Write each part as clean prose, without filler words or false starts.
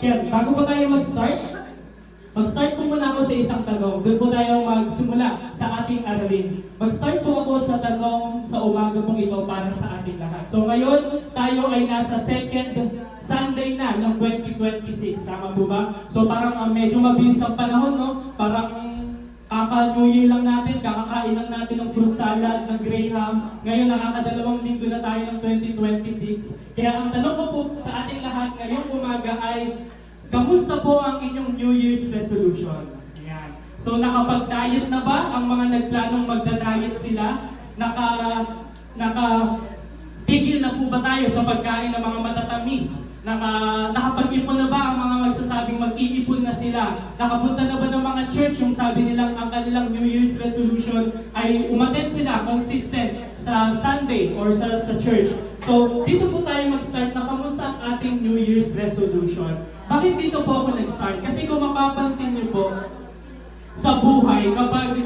Kaya bago po tayo mag-start po muna ako sa isang tanong. Doon po tayo magsimula sa ating aralin. Mag-start po ako sa tanong sa umaga pong ito para sa ating lahat. So ngayon, tayo ay nasa second Sunday na ng 2026. Tama po ba? So parang medyo mabilis ang panahon, no? Parang kaka-New Year lang natin, kakakain lang natin ng fruit salad, ng Graham. Ngayon, nakakadalawang linggo na tayo ng 2026. Kaya ang tanong ko po sa ating lahat ngayong umaga ay, kamusta po ang inyong New Year's resolution? Yan. So nakapag-diet na ba ang mga nagplanong magda-diet sila? Tigil na po ba tayo sa pagkain ng mga matatamis? Nakapag-ipon na ba ang mga magsasabing mag-iipon na sila? Nakapunta na ba ng mga church yung sabi nilang ang kanilang New Year's resolution ay umattend sila consistent sa Sunday or sa church? So dito po tayo mag-start na kamusta ang ating New Year's resolution. Bakit dito po ako nag-start? Kasi kung mapapansin niyo po, sa buhay, kapag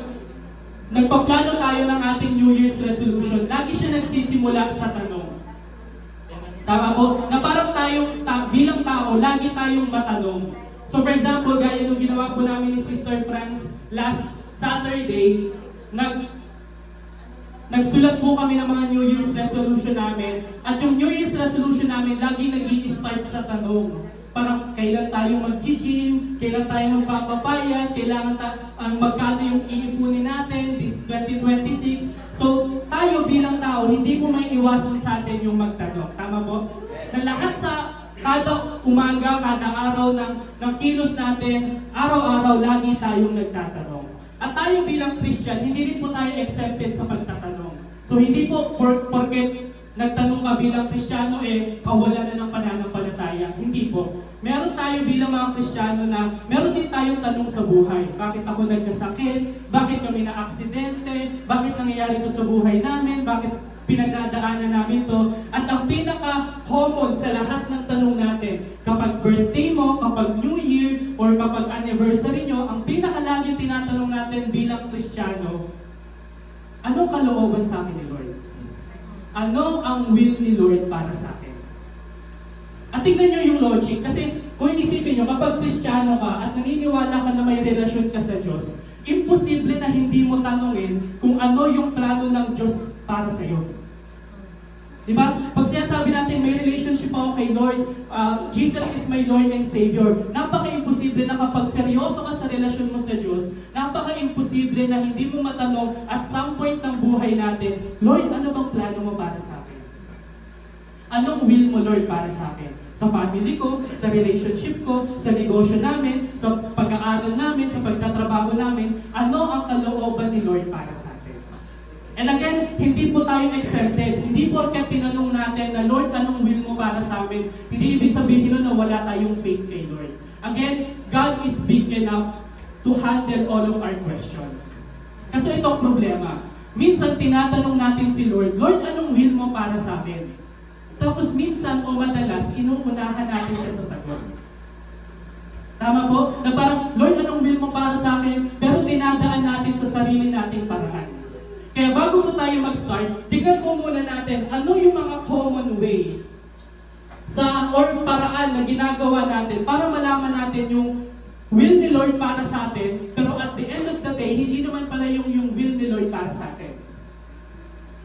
nagpaplano tayo ng ating New Year's resolution, lagi siya nagsisimula sa tanong. Tama po? Na parang bilang tao, lagi tayong matanong. So for example, gaya nung ginawa po namin ni Sister Franz last Saturday, nagsulat po kami ng mga New Year's resolution namin. At yung New Year's resolution namin, lagi nag-i-start sa tanong. Parang kailan tayo mag-gym, kailan tayo magpapapayat, kailangan magkano yung iipunin natin this 2026. So, tayo bilang tao, hindi po may iwasan sa atin yung magtanong. Tama po? Na lahat sa kada umaga, kada araw ng kilos natin, araw-araw, lagi tayong nagtatanong. At tayo bilang Christian, hindi rin po tayo exempted sa pagtatanong. So, hindi po porket nagtanong ka bilang Kristiyano, kawalan na ng pananampalataya. Hindi po. Meron tayo bilang mga Kristiyano na meron din tayong tanong sa buhay. Bakit ako nagkasakit? Bakit kami na-aksidente? Bakit nangyayari ito sa buhay namin? Bakit pinagdadaanan namin to? At ang pinaka-common sa lahat ng tanong natin, kapag birthday mo, kapag New Year, or kapag anniversary nyo, ang pinaka-lagi tinatanong natin bilang Kristiyano, anong kalooban sa akin ni Lord? Ano ang will ni Lord para sa akin? At tignan nyo yung logic, kasi kung isipin nyo, kapag Kristiyano ka at naniniwala ka na may relasyon ka sa Diyos, imposible na hindi mo tanungin kung ano yung plano ng Diyos para sa iyo. Diba? Pag sinasabi natin may relationship ako kay Lord, Jesus is my Lord and Savior, napaka-imposible na kapag seryoso ka sa relasyon mo sa Diyos, napaka-imposible na hindi mo matanong at some point ng buhay natin, Lord, ano bang plano mo para sa akin? Anong will mo, Lord, para sa akin? Sa family ko, sa relationship ko, sa negosyo namin, sa pag-aaral namin, sa pagtatrabaho namin, ano ang kalooban ni Lord para sa atin? And again, hindi po tayo exempted. Hindi po kaya tinanong natin na, Lord, anong will mo para sa amin? Hindi ibig sabihin na wala tayong faith kay Lord. Again, God is big enough to handle all of our questions. Kasi ito ang problema. Minsan tinatanong natin si Lord, Lord, anong will mo para sa amin? Tapos minsan o madalas, inuunahan natin siya sa sagot. Tama po? Na parang, Lord, anong will mo para sa akin? Pero dinadaan natin sa sarili nating paraan. Kaya bago po tayo mag-start, tignan po muna natin ano yung mga common way or paraan na ginagawa natin para malaman natin yung will ni Lord para sa atin, pero at the end of the day, hindi naman pala yung will ni Lord para sa atin.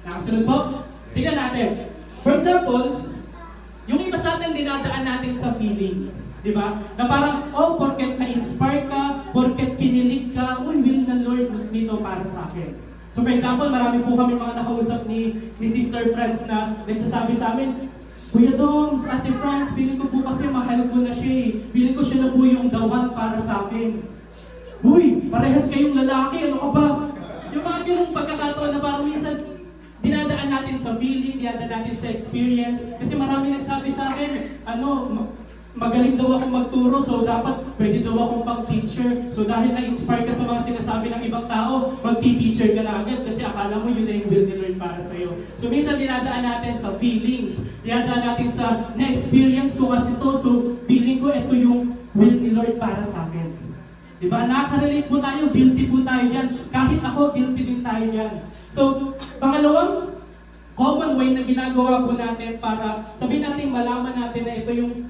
Nakasunod po? Tignan natin. For example, yung iba sa atin dinadaan natin sa feeling. Di ba? Na parang, porket na-inspire ka, porket kinilig ka, will ng Lord nito para sa akin. So for example, marami po kami mga nakausap ni Sister Franz na nagsasabi sa amin, Kuya Doms, Ate Franz, feeling ko po kasi mahal ko na siya eh. Feeling ko siya na po yung the one para sa akin. Uy, parehas kayong lalaki, ano ka ba? Yung mga ganung pagkakataon na parang minsan, dinadaan natin sa feeling, dinadaan natin sa experience. Kasi marami nagsabi sa akin, magaling daw ako magturo, so dapat pwede daw akong pang-teacher. So dahil na-inspire ka sa mga sinasabi ng ibang tao, mag-teacher ka na agad kasi akala mo yun na yung will ni Lord para sa'yo. So minsan dinadaan natin sa feelings, dinadaan natin sa na-experience ko kasi to, so feeling ko ito yung will ni Lord para sa akin. Diba? Nakaka-relate po tayo, guilty po tayo dyan. Kahit ako, guilty din tayo dyan. So, pangalawang common way na ginagawa po natin para sabihin natin malaman natin na ito yung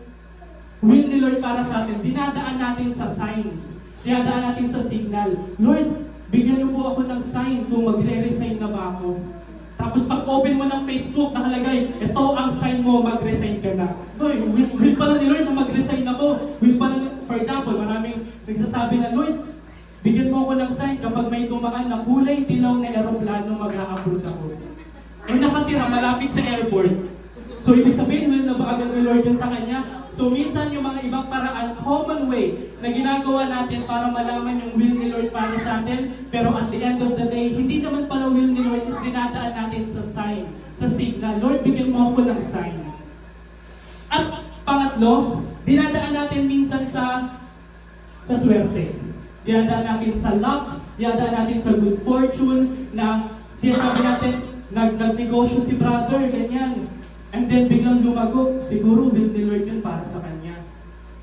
will ni Lord para sa atin, dinadaan natin sa signs. Dinadaan natin sa signal. Lord, bigyan niyo po ako ng sign kung magre-resign na ba ako. Tapos pag open mo ng Facebook, nakalagay, ito ang sign mo, mag-resign ka na. Hoy, will pala ni Lord na mag-resign ako. Will pala, for example, maraming nagsasabi na, Lord, bigyan mo ako ng sign kapag may dumaan na kulay dilaw na aeroplano, mag-a-upload ako. Eh nakatira malapit sa airport. So ibig sabihin, will na ba agad ni Lord yun sa kanya? So minsan yung mga ibang paraan, common way na ginagawa natin para malaman yung will ni Lord para sa atin. Pero at the end of the day, hindi naman pala will ni Lord is dinadaan natin sa sign, sa signal. Lord, bigyan mo ako ng sign. At pangatlo, dinadaan natin minsan sa swerte. Dinadaan natin sa luck, dinadaan natin sa good fortune, na sinasabi natin, nagnegosyo si brother, ganyan. And then biglang lumago, siguro will ni Lord yun para sa kanya.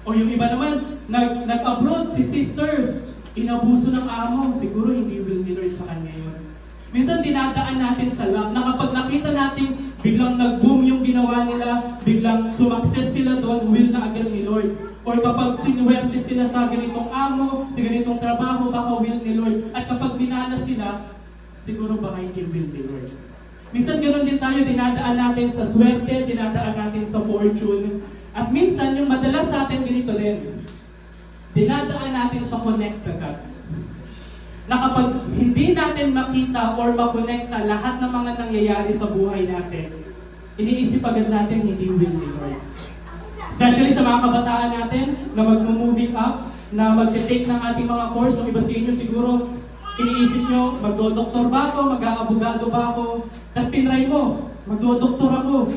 O yung iba naman, nag-abroad si sister, inabuso ng amo, siguro hindi will ni Lord sa kanya yun. Minsan dinadaan natin sa luck, na kapag nakita natin biglang nag-boom yung ginawa nila, biglang sumakses sila doon, will na agad ni Lord. Or kapag sinuwerte sila sa ganitong amo, sa ganitong trabaho, baka will ni Lord. At kapag binala sila, siguro baka hindi will ni Lord. Minsan ganoon din tayo, dinadaan natin sa swerte, dinadaan natin sa fortune. At minsan, yung madalas sa atin ganito din, dinadaan natin sa connect the dots. Na kapag hindi natin makita or makonekta lahat ng mga nangyayari sa buhay natin, iniisip agad natin hindi will ni Lord. Especially sa mga kabataan natin na mag-moving up, na mag-take ng ating mga course. Yung iba sa inyo siguro, iniisip nyo, magdodoktor ba ako, mag-aabogado ba ako? Tapos tinry mo, magdodoktor ako.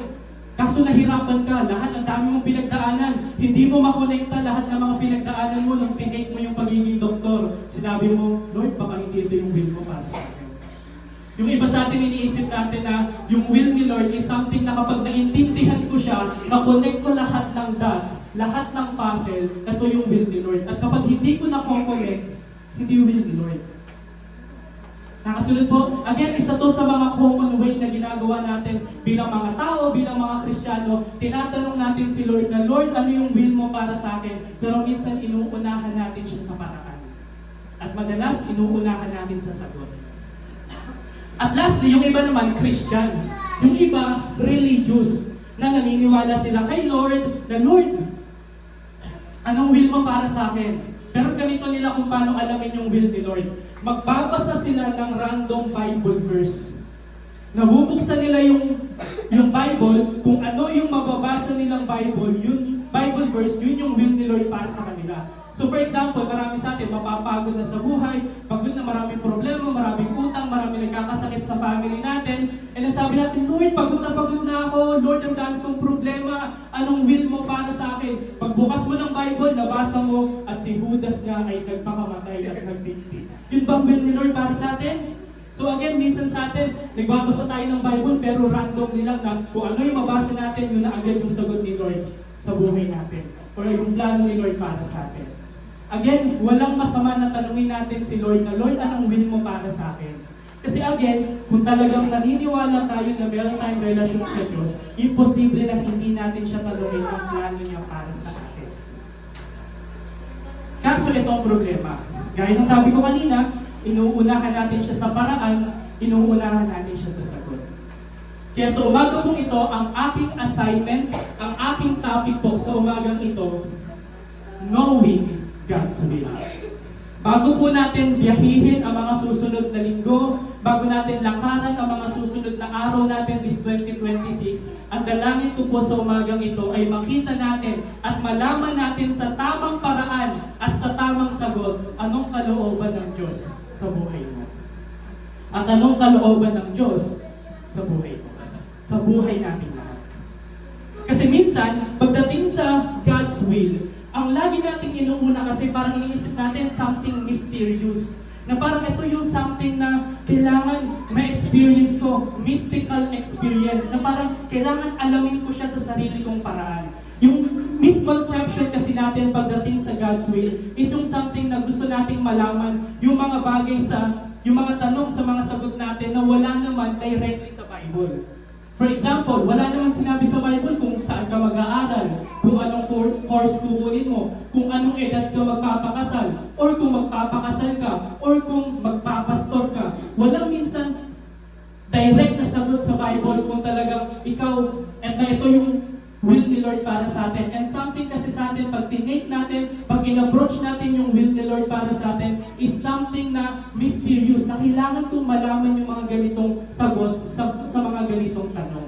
Kaso nahirapan ka, lahat ng dami mong pinagdaanan. Hindi mo makonekta lahat ng mga pinagdaanan mo nung tinake mo yung pagiging doktor. Sinabi mo, Lord, baka hindi ito yung will mo para sa akin. Yung iba sa atin iniisip natin na yung will ni Lord is something na kapag naintindihan ko siya, na-connect ko lahat ng dots, lahat ng puzzle, ito yung will ni Lord. At kapag hindi ko na-connect, hindi will ni Lord. Nakasunod po, again, isa to sa mga common way na ginagawa natin bilang mga tao, bilang mga Kristiyano. Tinatanong natin si Lord na, Lord, ano yung will mo para sa akin? Pero minsan inuunahan natin siya sa paraan. At madalas, inuunahan natin sa sagot. At lastly, yung iba naman, Christian. Yung iba, religious. Na naniniwala sila kay Lord, na Lord, anong will mo para sa akin? Pero ganito nila kung paano alamin yung will ni Lord. Magbabasa sila ng random Bible verse. Nabubuksan nila yung Bible, kung ano yung mababasa nilang Bible, yun Bible verse, yun yung will ni Lord para sa kanila. So for example, marami sa atin mapapagod na sa buhay, pagod na maraming problema, maraming utang, maraming nagkakasakit sa family natin, and sabi natin, Lord, pagod na ako, Lord, ang dami kong problema, anong will mo para sa akin? Pagbukas mo ng Bible, nabasa mo, at si Judas nga ay nagpakamatay at nagbigti. Yun bang will ni Lord para sa atin? So again, minsan sa atin, nagbabasa tayo ng Bible, pero random nilang na kung ano yung mabasa natin, yun na agad yung sagot ni Lord sa buhay natin. O yung plano ni Lord para sa atin. Again, walang masama na tanungin natin si Lord na, Lord, anong will mo para sa akin? Kasi again, kung talagang naniniwala tayo na meron tayong relasyon sa Diyos, imposible na hindi natin siya tanungin ang plano niya para sa atin. Kaso ito ang problema. Gaya ng sabi ko kanina, inuunahan natin siya sa paraan, inuunahan natin siya sa sagot. Kaya sa umaga pong ito, ang aking assignment, ang aking topic po sa umagang ito, knowing God's will. Bago po natin biyahihin ang mga susunod na linggo, bago natin lakaran ang mga susunod na araw natin this 2026, ang dalangin ko po sa umagang ito ay makita natin at malaman natin sa tamang paraan at sa tamang sagot anong kalooban ng Diyos sa buhay mo. At anong kalooban ng Diyos sa buhay mo. Sa buhay natin lahat. Kasi minsan, pagdating sa God's will, ang lagi nating inuuna kasi parang iniisip natin something mysterious. Na parang ito yung something na kailangan ma-experience ko, mystical experience, na parang kailangan alamin ko siya sa sarili kong paraan. Yung misconception kasi natin pagdating sa God's will is yung something na gusto nating malaman, yung mga bagay yung mga tanong sa mga sagot natin na wala naman directly sa Bible. For example, wala naman sinabi sa Bible kung saan ka mag-aaral, kung anong course kukunin mo, kung anong edad ka magpapakasal, or kung magpapakasal ka, or kung magpapastor ka. Walang minsan direct na sagot sa Bible kung talagang ikaw, at na ito yung will ni Lord para sa atin. And something kasi sa atin, pag tinake natin, pag in-approach natin yung will ni Lord para sa atin, is something na mysterious, na kailangan kong malaman yung mga ganitong sagot sa mga ganitong tanong.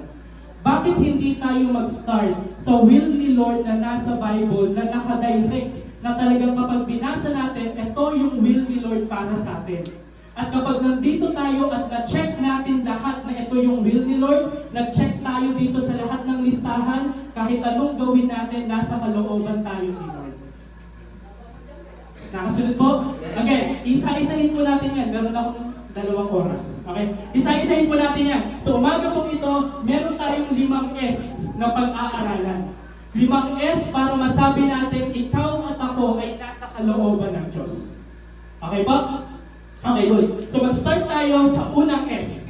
Bakit hindi tayo mag-start sa will ni Lord na nasa Bible, na nakadirect, na talagang kapag binasa natin, ito yung will ni Lord para sa atin. At kapag nandito tayo at na-check natin lahat na ito yung will ni Lord, na-check tayo dito sa lahat ng listahan, kahit anong gawin natin, nasa kalooban tayo ni Lord. Nakasunod po? Okay, isa-isahin po natin yan. Meron akong 2 oras. Okay? Isa-isahin po natin yan. So umaga po ito, meron tayong 5 S na pag-aaralan. 5 S para masabi natin, ikaw at ako ay nasa kalooban ng Diyos. Okay ba? Okay, good. So mag-start tayo sa unang S.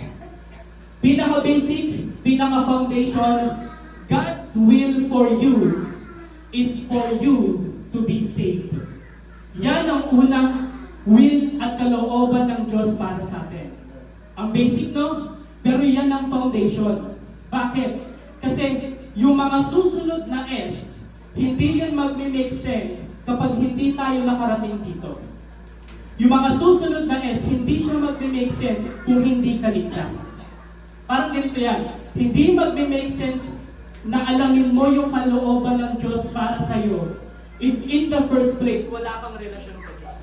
Pinaka-basic, pinaka-foundation, God's will for you is for you to be saved. Yan ang unang will at kalooban ng Diyos para sa atin. Ang basic, no? Pero yan ang foundation. Bakit? Kasi yung mga susunod na S, hindi yan magme-make sense kapag hindi tayo nakarating dito. Yung mga susunod na S, hindi siya magme-make sense kung hindi ka ligtas. Parang ganito yan. Hindi magme-make sense na alamin mo yung kalooban ng Diyos para sa'yo if in the first place, wala kang relasyon sa Diyos.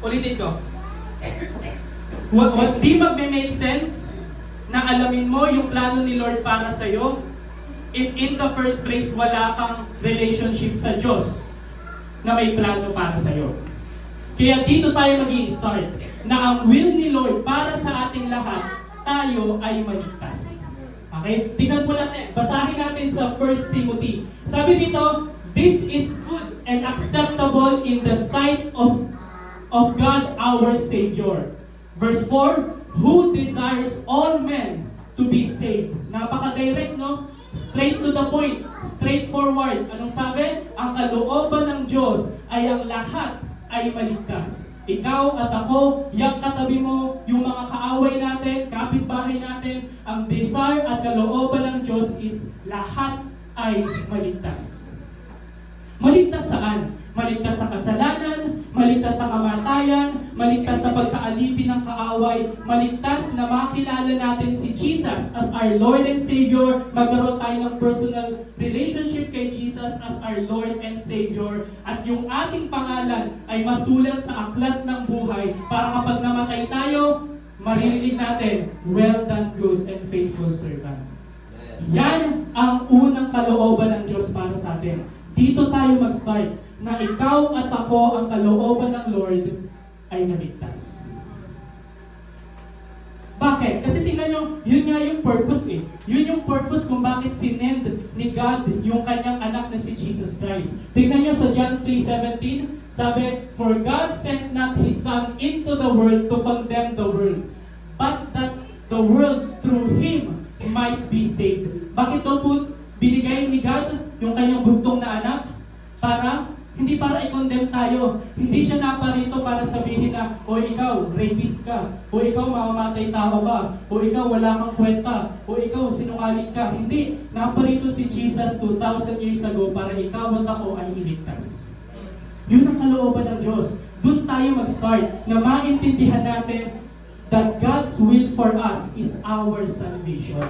Ulitin ko. Di magme-make sense na alamin mo yung plano ni Lord para sa'yo if in the first place, wala kang relationship sa Diyos na may plano para sa iyo. Kaya dito tayo mag-i-start na ang will ni Lord para sa ating lahat, tayo ay maligtas. Okay? Tingnan po natin. Basahin natin sa 1 Timothy. Sabi dito, this is good and acceptable in the sight of God our Savior. Verse 4, who desires all men to be saved. Napaka-direct, no? Straight to the point, straightforward. Anong sabi? Ang kalooban ng Diyos ay ang lahat ay maligtas. Ikaw at ako, yung katabi mo, yung mga kaaway natin, kapitbahay natin, ang desire at kalooban ng Diyos is lahat ay maligtas. Maligtas saan? Maligtas sa kasalanan, maligtas sa kamatayan, maligtas sa pagkaalipin ng kaaway, maligtas na makilala natin si Jesus as our Lord and Savior, magkaroon tayo ng personal relationship kay Jesus as our Lord and Savior, at yung ating pangalan ay masulat sa aklat ng buhay para kapag namatay tayo, maririnig natin, well done, good and faithful servant. Yan ang unang kalooban ng Diyos para sa atin. Dito tayo mag-start na ikaw at ako ang kalooban ng Lord ay maligtas. Bakit? Kasi tingnan nyo, yun nga yung purpose eh. Yun yung purpose kung bakit sinend ni God yung kanyang anak na si Jesus Christ. Tingnan nyo sa John 3:17, sabi, for God sent not His Son into the world to condemn the world, but that the world through Him might be saved. Bakit daw po binigay ni God yung kanyang bugtong na anak? Hindi para i-condemn tayo. Hindi siya naparito para sabihin na, o ikaw, rapist ka, o ikaw, mamamatay tao ba, o ikaw, wala kang kwenta, o ikaw, sinungaling ka. Hindi. Naparito si Jesus 2,000 years ago para ikaw at ako ay iligtas. Yun ang kalooban ng Diyos. Doon tayo mag-start na maintindihan natin that God's will for us is our salvation.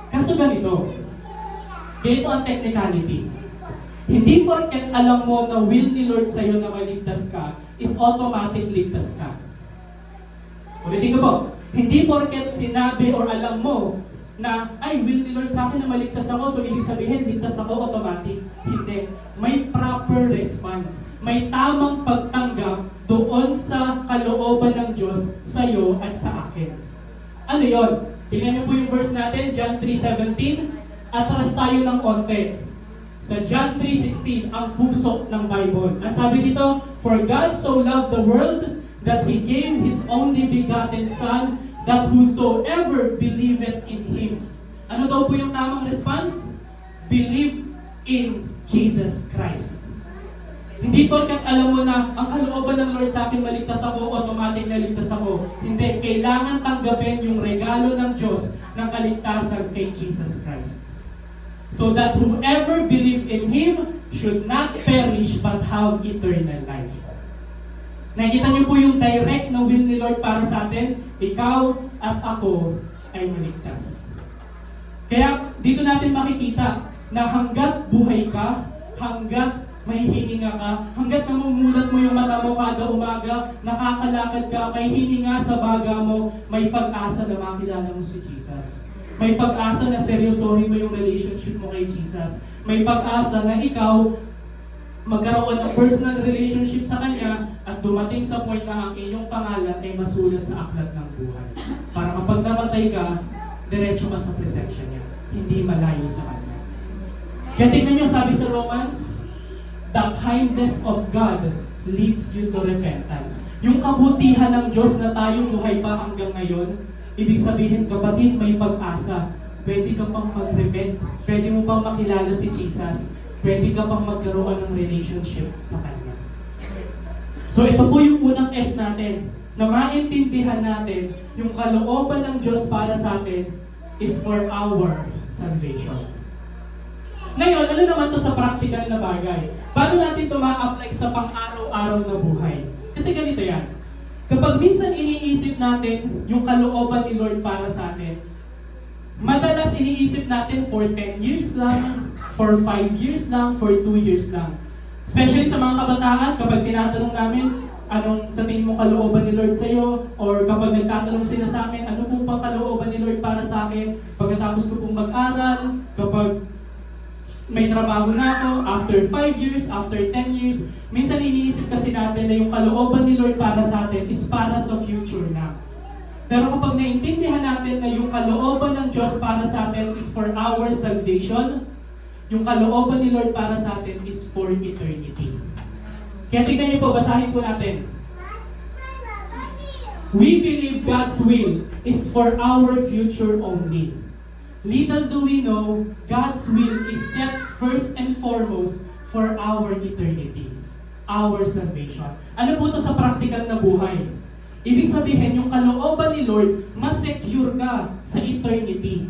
Kaso ganito ang technicality. Hindi porket alam mo na will ni Lord sa'yo na maligtas ka, is automatic ligtas ka. Ulitin ko po, hindi porket sinabi or alam mo na, ay, will ni Lord sa akin na maligtas ako, so ibig sabihin, ligtas ako automatic. Hindi. May proper response. May tamang pagtanggap doon sa kalooban ng Diyos sa'yo at sa akin. Ano yon? Tingnan niyo po yung verse natin, John 3:17. Atras tayo ng konti. Sa John 3:16, ang puso ng Bible. Ang sabi dito, for God so loved the world that He gave His only begotten Son, that whosoever believeth in Him. Ano daw po yung tamang response? Believe in Jesus Christ. Hindi porkat alam mo na ang kalooban ng Lord sa akin maligtas ako, automatic na ligtas ako. Hindi, kailangan tanggapin yung regalo ng Diyos ng kaligtasan kay Jesus Christ. So that whoever believe in Him should not perish but have eternal life. Nakikita niyo po yung direct na will ni Lord para sa atin, ikaw at ako ay maligtas. Kaya dito natin makikita na hanggat buhay ka, hanggat may hininga ka, hanggat namumulat mo yung mata mo kada umaga, nakakalakad ka, may hininga sa baga mo, may pag-asa na makilala mo si Jesus. May pag-asa na seryosohin mo yung relationship mo kay Jesus. May pag-asa na ikaw magkaroon ng personal relationship sa Kanya at dumating sa point na ang iyong pangalan ay masulat sa aklat ng buhay. Para kapag namatay ka, diretso ka sa presensya niya. Hindi malayo sa Kanya. Kaya tingnan nyo, sabi sa Romans, the kindness of God leads you to repentance. Yung kabutihan ng Diyos na tayong buhay pa hanggang ngayon, ibig sabihin, kapatid, may pag-asa. Pwede ka pang mag-repent. Pwede mo pang makilala si Jesus. Pwede ka pang magkaroon ng relationship sa Kanya. So ito po yung unang S natin, na maintindihan natin yung kalooban ng Diyos para sa atin is for our salvation. Ngayon, ano naman to sa practical na bagay? Paano natin ito ma-apply sa pang-araw-araw na buhay? Kasi ganito yan. Kapag minsan iniisip natin yung kalooban ni Lord para sa atin, madalas iniisip natin for 10 years lang, for 5 years lang, for 2 years lang. Especially sa mga kabataan, kapag tinatanong namin, anong sa tingin mo kalooban ni Lord sa'yo? Or kapag nagtatanong sila sa amin, ano pong pang kalooban ni Lord para sa akin? Pagkatapos ko pong mag-aral, kapag may trabaho na ako, after 5 years, after 10 years, minsan iniisip kasi natin na yung kalooban ni Lord para sa atin is para sa future na. Pero kapag naintindihan natin na yung kalooban ng Diyos para sa atin is for our salvation, yung kalooban ni Lord para sa atin is for eternity. Kaya tignan niyo po, basahin po natin. We believe God's will is for our future only. Little do we know, God's will is set first and foremost for our eternity, our salvation. Ano po ito sa practical na buhay? Ibig sabihin, yung kalooban ni Lord, mas secure ka sa eternity.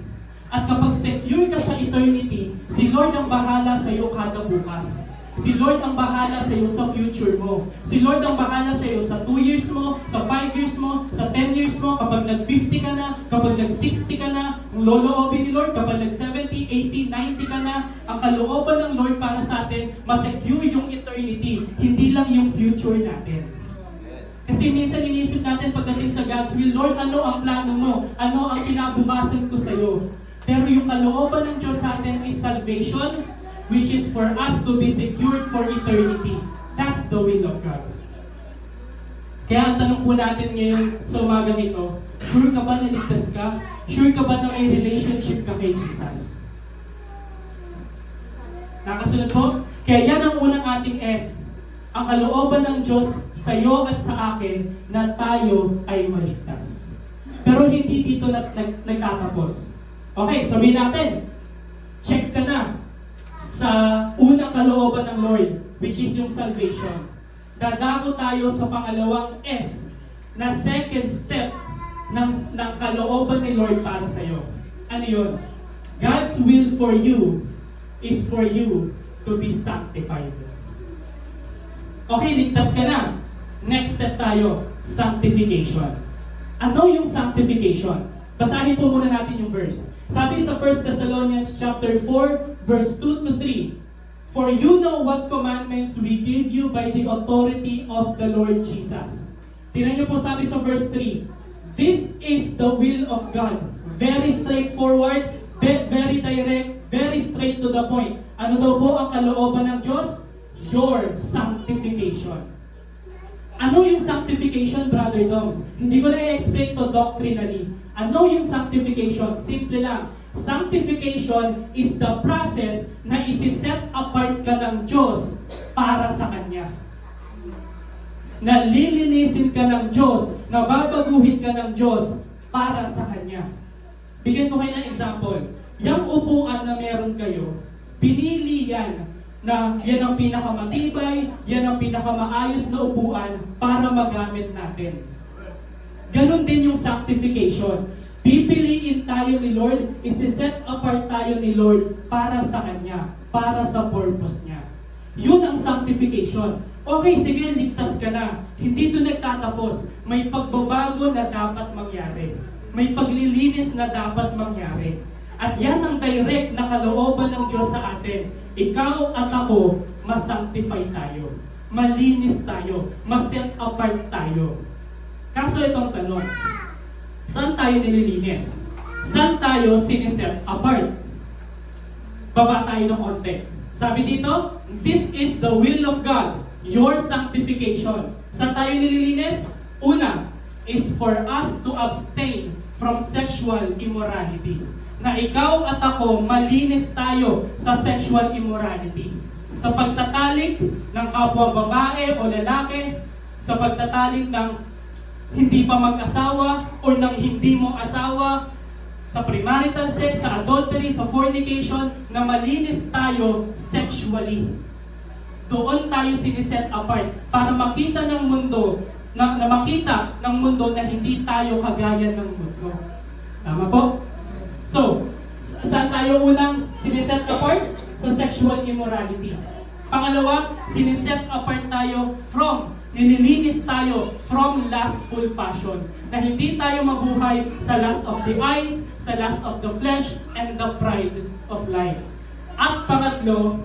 At kapag secure ka sa eternity, si Lord ang bahala sa iyo kada bukas. Si Lord ang bahala sa iyo sa future mo. Si Lord ang bahala sa iyo sa 2 years mo, sa 5 years mo, sa 10 years mo, kapag nag-50 ka na, kapag nag-60 ka na, ang loloobin ni Lord, kapag nag-70, 80, 90 ka na, ang kalooban ng Lord para sa atin, mas-secure yung eternity, hindi lang yung future natin. Kasi minsan iniisip natin pagdating sa God's will, Lord, ano ang plano mo? Ano ang kinabukasan ko sa iyo? Pero yung kalooban ng Diyos sa atin is salvation, which is for us to be secured for eternity. That's the will of God. Kaya ang tanong po natin ngayon sa umaga nito, sure ka ba na ligtas ka? Sure ka ba na may relationship ka kay Jesus? Nakasunod po? Kaya yan ang unang ating S. Ang kalooban ng Diyos sa iyo at sa akin na tayo ay maligtas. Pero hindi dito nagtatapos. Okay, sabihin natin, check ka na sa unang kalooban ng Lord, which is yung salvation. Dadako tayo sa pangalawang S na second step ng kalooban ni Lord para sa iyo. Ano yun? God's will for you is for you to be sanctified. Okay, ligtas ka na. Next step tayo, sanctification. Ano yung sanctification? Basahin po muna natin yung verse. Sabi sa 1 Thessalonians chapter 4, verse 2 to 3, for you know what commandments we give you by the authority of the Lord Jesus. Tingnan niyo po sabi sa verse 3, this is the will of God. Very straightforward, very direct, very straight to the point. Ano daw po ang kalooban ng Diyos? Your sanctification. Ano yung sanctification, Brother Doms? Hindi ko na i-explain to doctrinally. Ano yung sanctification? Simple lang. Sanctification is the process na isi-set apart ka ng Diyos para sa Kanya. Na lilinisin ka ng Diyos, na babaguhin ka ng Diyos para sa Kanya. Bigyan ko kayo ng example. Yung upuan na meron kayo, pinili yan na yan ang pinakamatibay, yan ang pinakamaayos na upuan para magamit natin. Ganon din yung sanctification. Pipiliin tayo ni Lord, isi-set apart tayo ni Lord para sa Kanya, para sa purpose niya. Yun ang sanctification. Okay, sige, ligtas ka na. Hindi doon nagtatapos. May pagbabago na dapat mangyari. May paglilinis na dapat mangyari. At yan ang direct na kalooban ng Diyos sa atin. Ikaw at ako, masanctify tayo. Malinis tayo. Maset apart tayo. Kaso itong tanong, saan tayo nililinis? Saan tayo siniset apart? Baba tayo ng konti. Sabi dito, this is the will of God, your sanctification. Saan tayo nililinis? Una, is for us to abstain from sexual immorality. Na ikaw at ako, malinis tayo sa sexual immorality. Sa pagtatalik ng kapwa babae o lalaki, sa pagtatalik ng hindi pa mag-asawa o ng hindi mo asawa, sa premarital sex, sa adultery, sa fornication, na malinis tayo sexually. Doon tayo siniset apart para makita ng mundo, na makita ng mundo na hindi tayo kagaya ng mundo. Tama po? So, saan tayo unang siniset apart? Sa sexual immorality. Pangalawa, siniset apart tayo nililinis tayo from lustful passion. Na hindi tayo mabuhay sa lust of the eyes, sa lust of the flesh, and the pride of life. At pangatlo,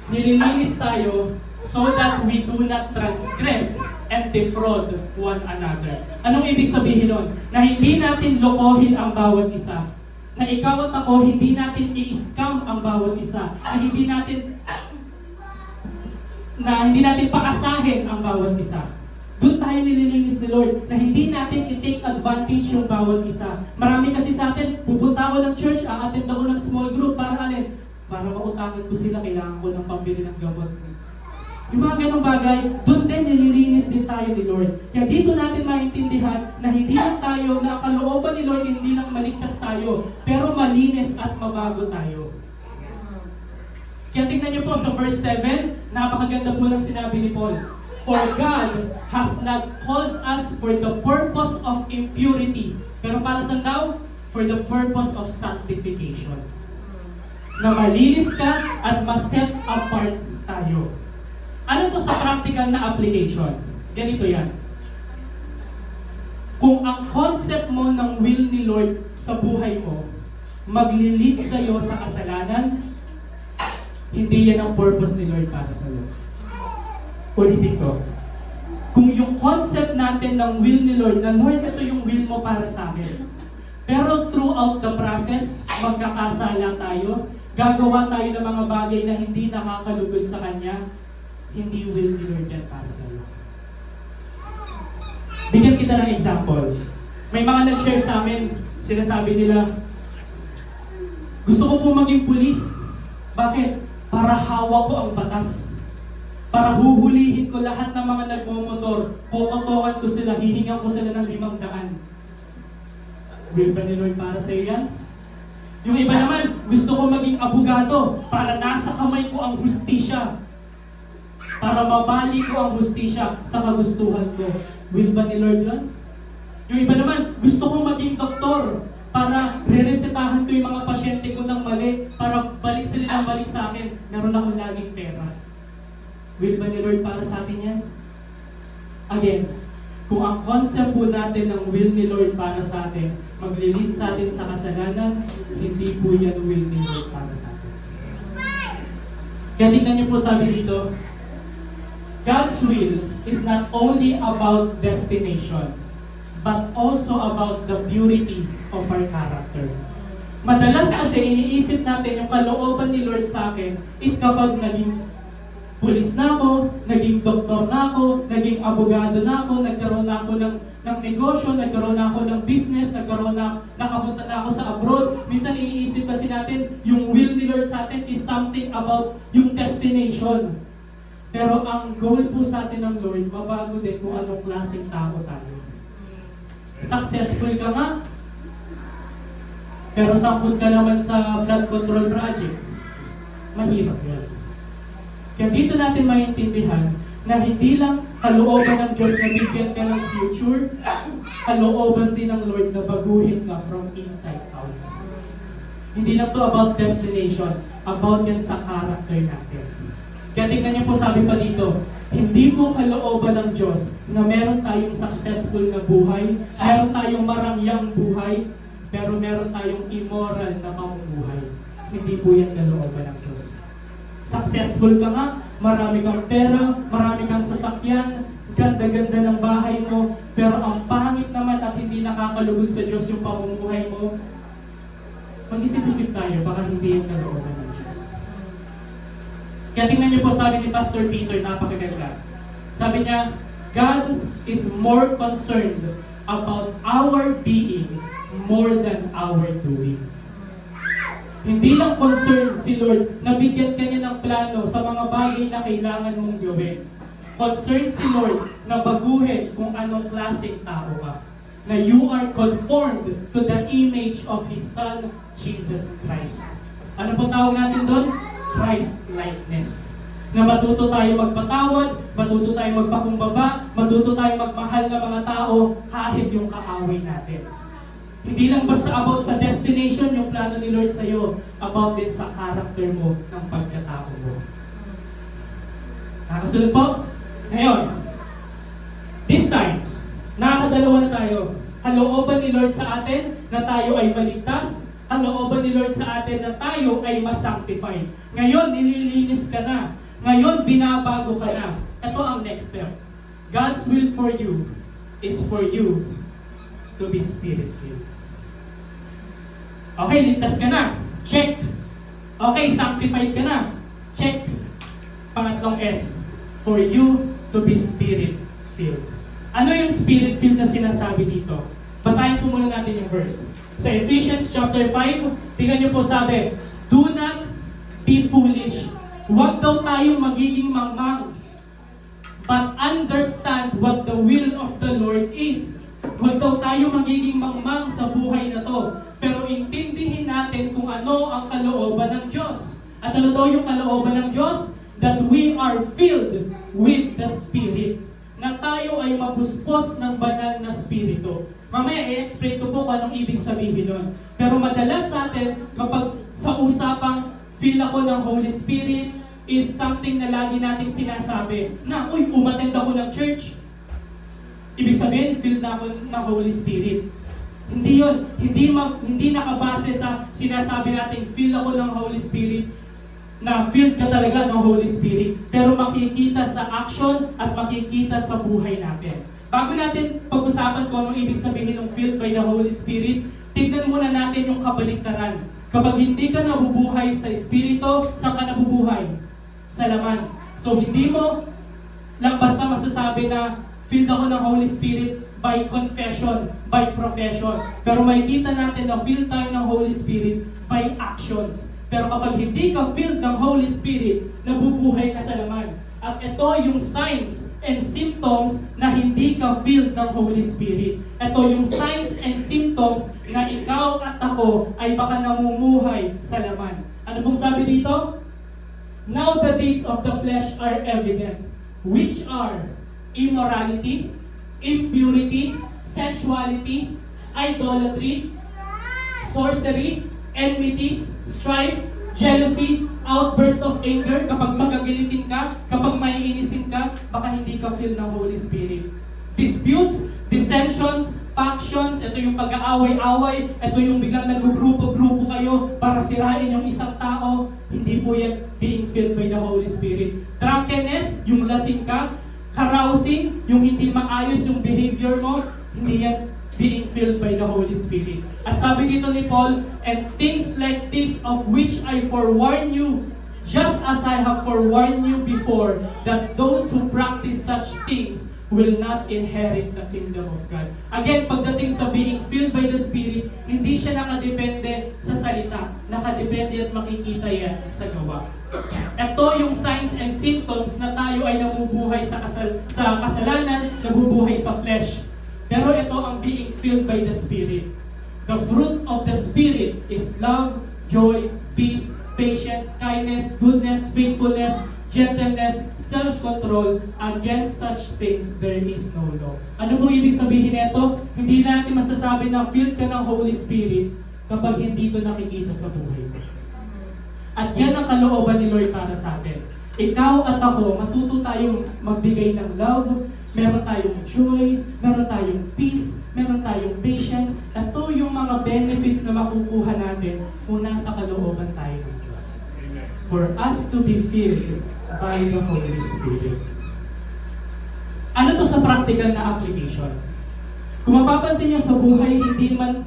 nililinis tayo so that we do not transgress and defraud one another. Anong ibig sabihin nun? Na hindi natin lokohin ang bawat isa. Na ikaw at ako, hindi natin i-scam ang bawat isa. Na hindi natin paasahin ang bawat isa. Doon tayo nililinis ni Lord, na hindi natin i-take advantage yung bawat isa. Marami kasi sa atin, pupunta ako ng church, a-attend ako ng small group, para alin? Para mautangan ko sila, kailangan ko ng pambili ng gamot. Yung mga ganong bagay, doon din nililinis din tayo ni Lord. Kaya dito natin maintindihan na hindi lang tayo, na kalooban ni Lord, hindi lang maligtas tayo, pero malinis at mabago tayo. Kaya tingnan niyo po sa verse 7, napakaganda po ng sinabi ni Paul. For God has not called us for the purpose of impurity. Pero para saan daw? For the purpose of sanctification. Na malinis ka at maset apart tayo. Ano to sa practical na application? Ganito yan. Kung ang concept mo ng will ni Lord sa buhay mo, maglilid sa'yo sa kasalanan, hindi yan ang purpose ni Lord para sa'yo. Ulitin ko. Kung yung concept natin ng will ni Lord, na Lord, ito yung will mo para sa amin. Pero throughout the process, magkakasala tayo, gagawa tayo ng mga bagay na hindi nakakalugod sa Kanya, hindi will ni Lord yan para sa'yo. Bigyan kita ng example. May mga nag-share sa amin, sinasabi nila, gusto ko po maging pulis. Bakit? Para hawak ko ang batas. Para huhulihin ko lahat ng mga nagmomotor. Kokotokan ko sila, hihingan ko sila ng 500. Will ba ni Lord para sa iyo yan? Yung iba naman, gusto ko maging abogado para nasa kamay ko ang hustisya. Para mabali ko ang hustisya sa kagustuhan ko. Will ba ni Lord yan? Yung iba naman, gusto ko maging doktor para re-resetahan ko yung mga pasyente ko ng mali, para balik sila ng balik sa akin, meron akong laging pera. Will ba ni Lord para sa atin yan? Again, kung ang concept po natin ng will ni Lord para sa atin, maglilid sa atin sa kasalanan, hindi po yan will ni Lord para sa atin. Kaya tingnan niyo po sabi dito, God's will is not only about destination, but also about the purity of our character. Madalas kasi iniisip natin yung kalooban ni Lord sa akin is kapag naging pulis na ako, naging doktor na ako, naging abogado na ako, nagkaroon na ako ng negosyo, nagkaroon na ako ng business, nakapunta na ako sa abroad. Minsan iniisip kasi natin yung will ni Lord sa atin is something about yung destination. Pero ang goal po sa atin ng Lord, mabago din kung anong klaseng tao tayo. Successful ka nga, pero sangkot ka naman sa flood control project. Mahirap yan. Kaya dito natin maintindihan na hindi lang kalooban ng Diyos na bigyan ka ng future, kalooban din ng Lord na baguhin ka from inside out. Hindi lang to about destination, about yan sa character natin. Kaya tingnan niyo po, sabi pa dito, hindi po kalooban ng Diyos na meron tayong successful na buhay, meron tayong marangyang buhay, pero meron tayong immoral na pamumuhay. Hindi po yan kalooban ng Diyos. Successful ka nga, marami kang pera, marami kang sasakyan, ganda-ganda ng bahay mo, pero ang pangit naman at hindi nakakalugod sa Diyos yung pamumuhay mo, mag-isip-isip tayo, baka hindi yan kalooban ng Diyos. Kaya tingnan niyo po, sabi ni Pastor Peter, napakaganda. Sabi niya, God is more concerned about our being more than our doing. Hindi lang concerned si Lord na bigyan ka niya ng plano sa mga bagay na kailangan mong gawin. Concerned si Lord na baguhin kung anong klaseng tao ka. Na you are conformed to the image of His Son, Jesus Christ. Ano po tawag natin doon? Christ-likeness. Na matuto tayo magpatawad, matuto tayo magpakumbaba, matuto tayo magmahal ng mga tao kahit yung kaaway natin. Hindi lang basta about sa destination yung plano ni Lord sa'yo, about din sa character mo ng pagkatao mo. Nakasunod po? Ngayon, this time, nakakadalawa na tayo. Kalooban ni Lord sa atin na tayo ay maligtas, kalooban ni Lord sa atin na tayo ay masanctify. Ngayon, nililinis ka na. Ngayon, binabago ka na. Ito ang next step. God's will for you is for you to be spirit-filled. Okay, ligtas ka na. Check. Okay, sanctified ka na. Check. Pangatlong S, for you to be spirit-filled. Ano yung spirit-filled na sinasabi dito? Basahin po muna natin yung verse. Sa Ephesians chapter 5, tingnan niyo po sabi, do not be foolish. Huwag daw tayong magiging mangmang, but understand what the will of the Lord is. Huwag daw tayo magiging mangmang sa buhay na to. Pero intindihin natin kung ano ang kalooban ng Diyos. At ano daw yung kalooban ng Diyos? That we are filled with the Spirit. Na tayo ay mapuspos ng banal na Spirito. Mamaya i-explain ko po kung anong ibig sabihin nun. Pero madalas sa atin, kapag sa usapang feel ako ng Holy Spirit, is something na lagi nating sinasabi. Na, uy, umattend ako ng church. Ibig sabihin, filled na ako ng Holy Spirit. Hindi yun. Hindi nakabase sa sinasabi natin, feel ako ng Holy Spirit, na filled ka talaga ng Holy Spirit. Pero makikita sa action at makikita sa buhay natin. Bago natin pag-usapan kung anong ibig sabihin ng filled by the Holy Spirit, tignan muna natin yung kabaliktaran. Kapag hindi ka nabubuhay sa Espiritu, saan ka nabubuhay? Sa laman. So hindi mo lang basta masasabi na filled ako ng Holy Spirit by confession, by profession. Pero makikita natin na filled tayo ng Holy Spirit by actions. Pero kapag hindi ka filled ng Holy Spirit, nabubuhay ka sa laman. At ito yung signs and symptoms na hindi ka filled ng Holy Spirit. Ito yung signs and symptoms na ikaw at ako ay baka namumuhay sa laman. Ano pong sabi dito? Now the deeds of the flesh are evident, which are immorality, impurity, sensuality, idolatry, sorcery, enmities, strife, jealousy, outburst of anger. Kapag magagalitin ka, kapag maiinisin ka, baka hindi ka filled ng Holy Spirit. Disputes, dissensions, factions, ito yung pag-aaway-away, ito yung biglang nag-grupo-grupo kayo para sirain yung isang tao, hindi po yan being filled by the Holy Spirit. Drunkenness, yung lasing ka, carousing, yung hindi maayos yung behavior mo, hindi yan being filled by the Holy Spirit. At sabi dito ni Paul, and things like this of which I forewarn you, just as I have forewarned you before, that those who practice such things will not inherit the kingdom of God. Again, pagdating sa being filled by the Spirit, hindi siya nakadepende sa salita. Nakadepende at makikita yan sa gawa. Ito yung signs and symptoms na tayo ay nabubuhay sa kasalanan, nabubuhay sa flesh. Pero ito ang being filled by the Spirit. The fruit of the Spirit is love, joy, peace, patience, kindness, goodness, faithfulness, gentleness, self-control. Against such things there is no law. Ano pong ibig sabihin nito? Hindi natin masasabi na filled ka ng Holy Spirit kapag hindi ito nakikita sa buhay. At yan ang kalooban ni Lord para sa atin. Ikaw at ako, matuto tayong magbigay ng love, meron tayong joy, meron tayong peace, meron tayong patience. Ito yung mga benefits na makukuha natin kung nasa kalooban tayo ng Diyos. For us to be filled by the Holy Spirit. Ano to sa practical na application? Kung mapapansin niyo sa buhay, hindi man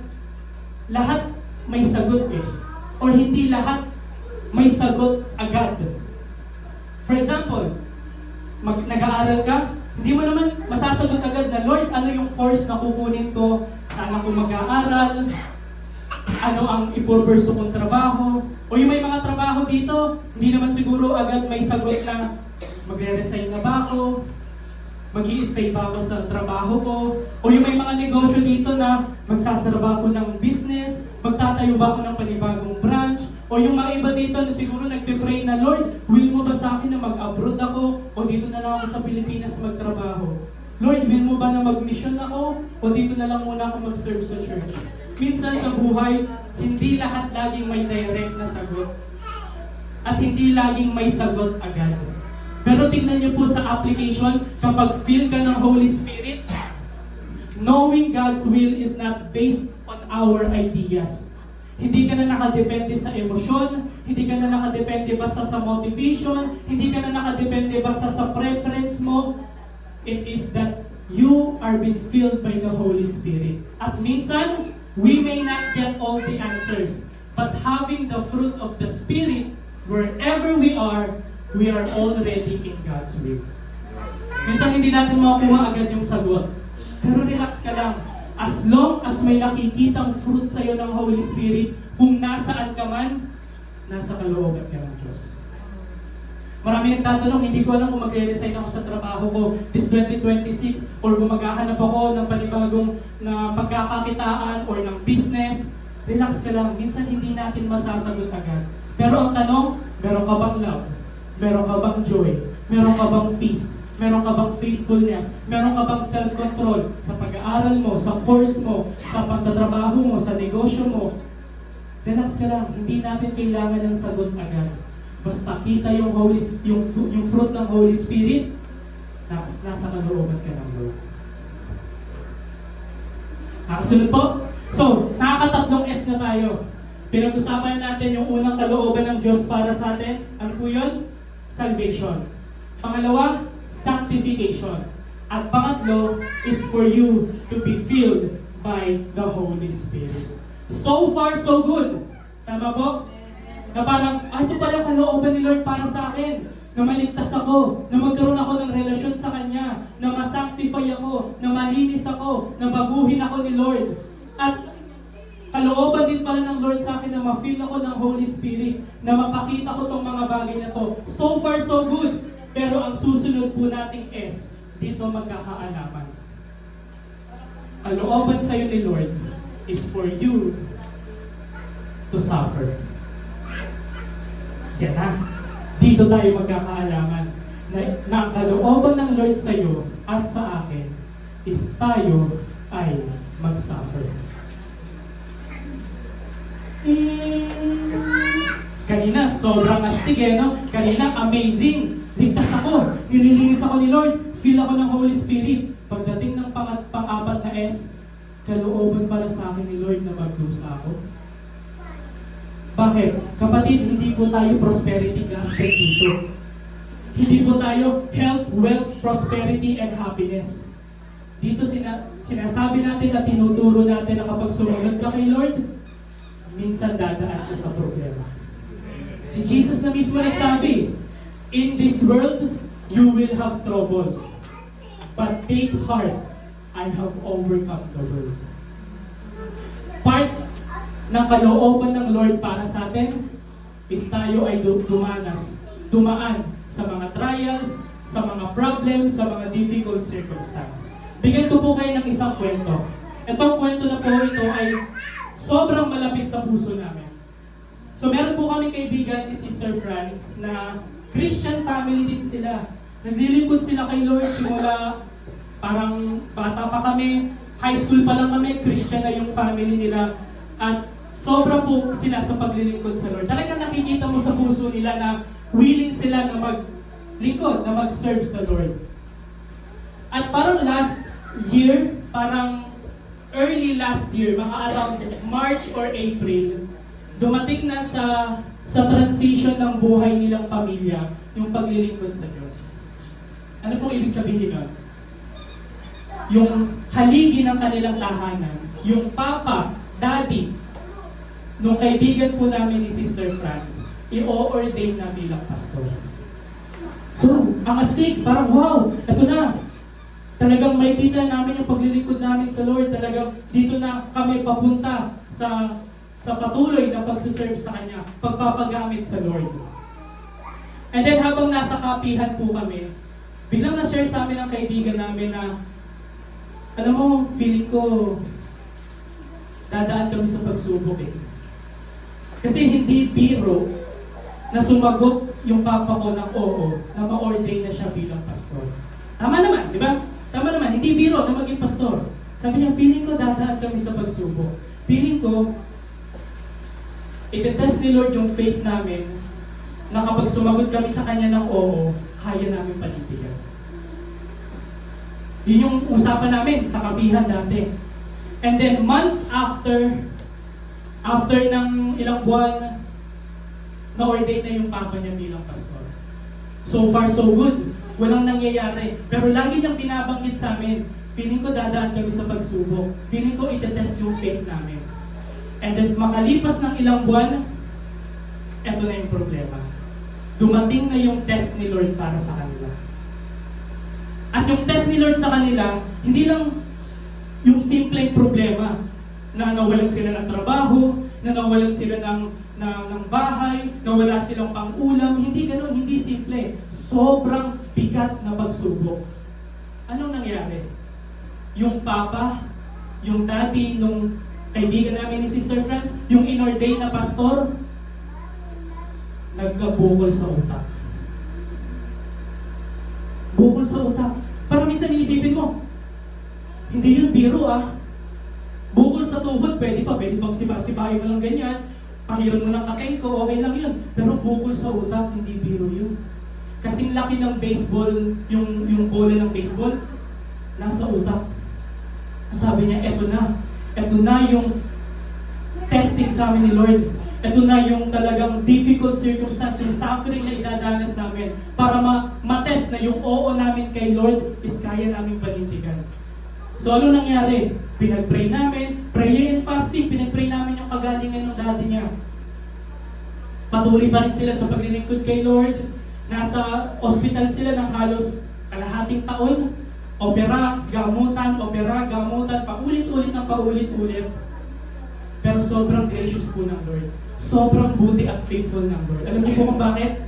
lahat may sagot eh. Or hindi lahat may sagot agad. For example, nag-aaral ka, hindi mo naman masasagot agad na, Lord, ano yung course na kukunin ko? Saan ako mag-aaral? Ano ang ipurperso kong trabaho? O yung may mga trabaho dito, hindi naman siguro agad may sagot na magre-resign na ba ako? Mag-i-stay ba ako sa trabaho ko? O yung may mga negosyo dito na magsasara ba ako ng business? Magtatayo ba ako ng panibagong branch? O yung mga iba dito na siguro nagpe-pray na, Lord, will mo ba sa akin na mag-abroad ako? O dito na lang ako sa Pilipinas magtrabaho? Lord, will mo ba na mag-mission ako? O dito na lang muna ako mag-serve sa church? Minsan sa buhay, hindi lahat laging may direct na sagot. At hindi laging may sagot agad. Pero tingnan niyo po sa application, kapag feel ka ng Holy Spirit, knowing God's will is not based on our ideas. Hindi ka na nakadepende sa emosyon, hindi ka na nakadepende basta sa motivation, hindi ka na nakadepende basta sa preference mo. It is that you are being filled by the Holy Spirit. At minsan, we may not get all the answers, but having the fruit of the Spirit, wherever we are already in God's will. Minsan hindi natin makuha agad yung sagot. Pero relax ka lang. As long as may nakikitang fruit sa'yo ng Holy Spirit, kung nasaan ka man, nasa kalooban ka ng Diyos. Marami nagtatanong, hindi ko alam kung magre-resign ako sa trabaho ko this 2026 or kung maghahanap ako ng panibagong na pagkakakitaan or ng business. Relax ka lang. Minsan hindi natin masasagot agad. Pero ang tanong, meron ka bang love? Meron ka bang joy? Meron ka bang peace? Meron ka bang faithfulness? Meron ka bang self-control sa pag-aaral mo, sa course mo, sa pagtatrabaho mo, sa negosyo mo? Relax ka lang. Hindi natin kailangan ng sagot agad. Basta kita yung fruit ng Holy Spirit, nasa kalooban ka ng Lord. Nakasunod po? So, nakakatatlong S na tayo. Pinag-usapan natin yung unang kalooban ng Diyos para sa atin. Ano po yun? Salvation. Pangalawa, sanctification. At pangatlo is for you to be filled by the Holy Spirit. So far, so good. Tama po? Na parang, ito pala yung kalooban ni Lord para sa akin. Na maligtas ako, na magkaroon ako ng relasyon sa Kanya, na masanctify ako, na malinis ako, na baguhin ako ni Lord. At kalooban din pala ng Lord sa akin na ma-feel ako ng Holy Spirit, na mapakita ko tong mga bagay na to. So far, so good. Pero ang susunod po nating S, dito magkakaalaman. Kalooban sa'yo ni Lord is for you to suffer. Yan na. Dito tayo magkakaalaman na ang kalooban ng Lord sa'yo at sa akin is tayo ay mag-suffer. Kanina, sobrang astig no? Kanina, amazing. Ligtas ako. Nililinis ako ni Lord. Feel ako ng Holy Spirit. Pagdating ng pang-apat na S, kalooban pala sa akin ni Lord na magdusa ako. Bakit? Kapatid, hindi po tayo prosperity gospel dito. Hindi po tayo health, wealth, prosperity, and happiness. Dito sinasabi natin at tinuturo natin na kapag sumunod ka kay Lord, minsan dadaan ka sa problema. Si Jesus na mismo nagsabi, in this world, you will have troubles. But take heart, I have overcome the world. Part ng kalooban ng Lord para sa atin is tayo ay dumaan sa mga trials, sa mga problems, sa mga difficult circumstances. Bigyan ko po kayo ng isang kwento. Itong kwento na po ito ay sobrang malapit sa puso namin. So meron po kami kaibigan ni Sister Franz na Christian family din sila. Naglilingkod sila kay Lord simula parang bata pa kami, high school pa lang kami, Christian na yung family nila. At sobra po sila sa paglilingkod sa Lord. Talagang nakikita mo sa puso nila na willing sila na maglingkod, na mag-serve sa Lord. At parang last year, parang early last year, mga around March or April, dumating na sa transition ng buhay nilang pamilya, yung paglilingkod sa Diyos. Ano pong ibig sabihin nun? Yung haligi ng kanilang tahanan, yung papa, daddy, nung kaibigan po namin ni Sister Franz, i-ordain na bilang pastor. So, ang astig, parang wow, ito na. Talagang may kita namin yung paglilingkod namin sa Lord. Talagang dito na kami papunta sa patuloy na pagsuserve sa Kanya, pagpapagamit sa Lord. And then habang nasa kapihan po kami, biglang na-share sa amin ang kaibigan namin na, alam mo, feeling ko, dadaan kami sa pagsubok eh. Kasi hindi biro na sumagot yung papa ko ng oo, na ma-ordain na siya bilang pastor. Tama naman, di ba? Tama naman, hindi biro na maging pastor. Sabi niya, feeling ko dadaan kami sa pagsubok. Feeling ko, itetest ni Lord yung faith namin na kapag sumagot kami sa Kanya ng oo, kaya namin panindigan. Yun yung usapan namin sa kapihan dati. And then months after ng ilang buwan, na-ordain na yung papa niya bilang pastor. So far so good. Walang nangyayari. Pero lagi niyang binabanggit sa amin, feeling ko dadaan kami sa pagsubok. Feeling ko itetest yung faith namin. And then makalipas ng ilang buwan, eto na yung problema. Dumating na yung test ni Lord para sa kanila. At yung test ni Lord sa kanila, hindi lang yung simpleng problema na nawalan sila ng trabaho, na nawalan sila ng bahay, nawala silang pang-ulam. Hindi ganoon, hindi simple. Sobrang bigat na pagsubok. Anong nangyari? Yung papa, yung daddy nung kaibigan namin ni Sister Franz, yung inordain na pastor, nagkabukol sa utak. Bukol sa utak. Parang minsan iisipin mo, hindi yun biro ah. Bukol sa tuhod, pwede pang sipa-sipahin mo lang ganyan, pahiran mo ng kateng ko, okay lang yun. Pero bukol sa utak, hindi biro yun. Kasing laki ng baseball, yung bola ng baseball, nasa utak. Sabi niya, eto na yung testing sa amin ni Lord. Ito na yung talagang difficult circumstance, yung suffering na idadanas namin para ma-test na yung oo namin kay Lord is kaya namin panindigan. So ano nangyari? Pinag-pray namin, prayer and fasting, pinag-pray namin yung kagalingan ng daddy niya. Patuloy pa rin sila sa paglilingkod kay Lord. Nasa hospital sila ng halos kalahating taon. Opera, gamutan, paulit-ulit ng paulit-ulit. Pero sobrang gracious po ng Lord. Sobrang buti at faithful ng Lord. Alam niyo po kung bakit?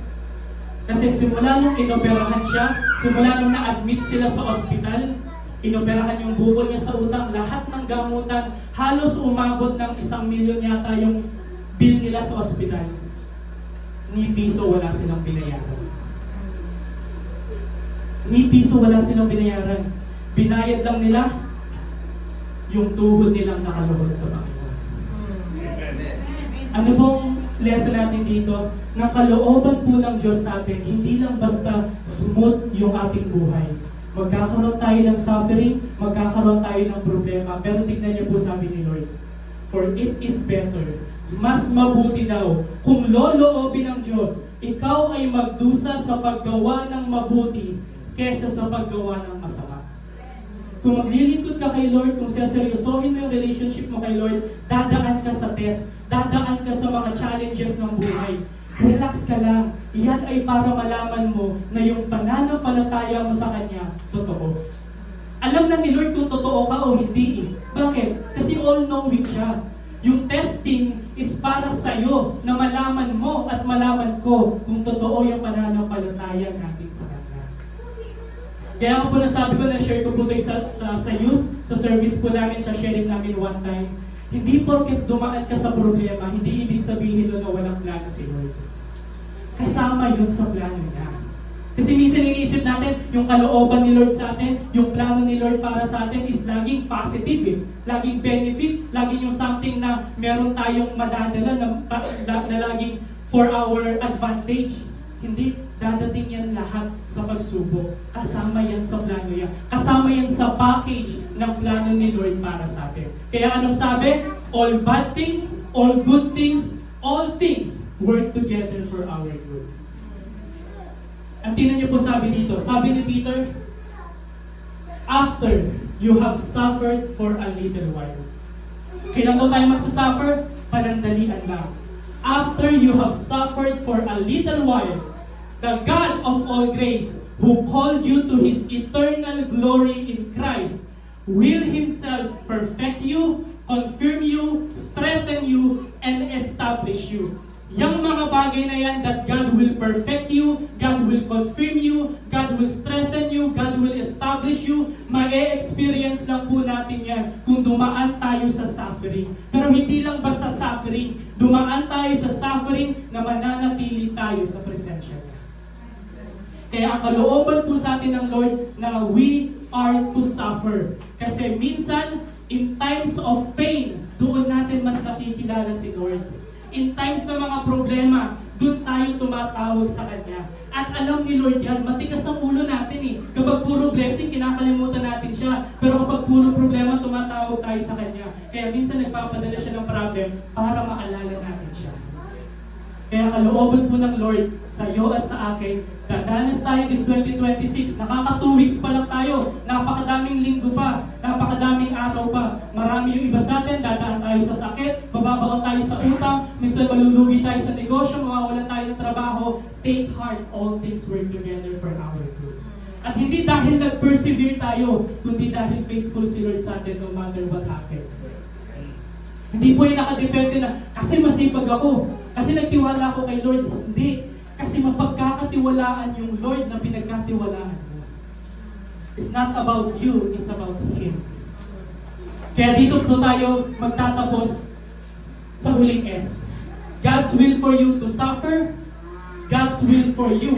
Kasi simula nung inoperahan siya, simula nung na-admit sila sa hospital, inoperahan yung bukol niya sa utak, lahat ng gamutan, halos umabot ng 1 milyon yata yung bill nila sa hospital. Ni piso wala silang binayaran. Ni piso wala silang binayaran. Binayad lang nila yung tuhod nilang nakaluhod sa Panginoon. Ano pong lesson natin dito? Na kalooban po ng Diyos sa atin, hindi lang basta smooth yung ating buhay. Magkakaroon tayo ng suffering, magkakaroon tayo ng problema, pero tignan niyo po sabi ni Lord, for it is better, mas mabuti daw, kung loloobin ng Diyos, ikaw ay magdusa sa paggawa ng mabuti kesa sa paggawa ng masama. Kung maglilingkod ka kay Lord, kung seryosohin mo yung relationship mo kay Lord, dadaan ka sa test, dadaan ka sa mga challenges ng buhay. Relax ka lang. Iyan ay para malaman mo na yung pananampalataya mo sa Kanya, totoo. Alam na ni Lord kung totoo ka o hindi eh. Bakit? Kasi all-knowing siya. Yung testing is para sa'yo na malaman mo at malaman ko kung totoo yung pananampalataya natin sa Kanya. Kaya ako po nasabi ko, na-share ko po ito sa youth, sa service po namin, sa sharing namin one time. Hindi porket dumaan ka sa problema, hindi ibig sabihin na walang plano si Lord. Kasama yun sa plano niya. Kasi minsan iniisip natin, yung kalooban ni Lord sa atin, yung plano ni Lord para sa atin is laging positive eh. Laging benefit, laging yung something na meron tayong madadala na laging for our advantage. Hindi, dadating yan lahat sa pagsubok. Kasama yan sa plano niya. Kasama yan sa package ng plano ni Lord para sa atin. Kaya anong sabi? All bad things, all good things, all things work together for our good. Ang tingnan niyo po sabi dito, sabi ni Peter, after you have suffered for a little while. Kailan daw tayo magsasuffer? Panandalian lang. After you have suffered for a little while, the God of all grace, who called you to His eternal glory in Christ, will Himself perfect you, confirm you, strengthen you, and establish you. Yang mga bagay na yan, that God will perfect you, God will confirm you, God will strengthen you, God will establish you, ma-experience lang po natin yan kung dumaan tayo sa suffering. Pero hindi lang basta suffering, dumaan tayo sa suffering na mananatili tayo sa presensya niya. Kaya ang kalooban po sa atin ng Lord na we are to suffer. Kasi minsan, in times of pain, doon natin mas nakikilala si Lord. In times ng mga problema, doon tayo tumatawag sa Kanya. At alam ni Lord yan, matigas ang ulo natin eh. Kapag puro blessing, kinakalimutan natin siya. Pero kapag puro problema, tumatawag tayo sa Kanya. Kaya minsan nagpapadala siya ng problem para maalala natin siya. Kaya kalooban po ng Lord sa iyo at sa akin, dadanas tayo this 2026. Nakaka 2 weeks pa lang tayo. Napakadaming linggo pa. Napakadaming araw pa. Marami yung iba sa atin. Dadaan tayo sa sakit. Mababaon tayo sa utang. Minsan malulugi tayo sa negosyo. Mawawalan tayo ng trabaho. Take heart. All things work together for our good. At hindi dahil nag-persevere tayo, kundi dahil faithful si Lord sa atin no matter what happened. Hindi po yung nakadepende na, kasi masipag ako. Kasi nagtiwala ako kay Lord. Hindi. Kasi mapagkakatiwalaan yung Lord na pinagkatiwalaan mo. It's not about you, it's about Him. Kaya dito po tayo magtatapos sa huling S. God's will for you to suffer, God's will for you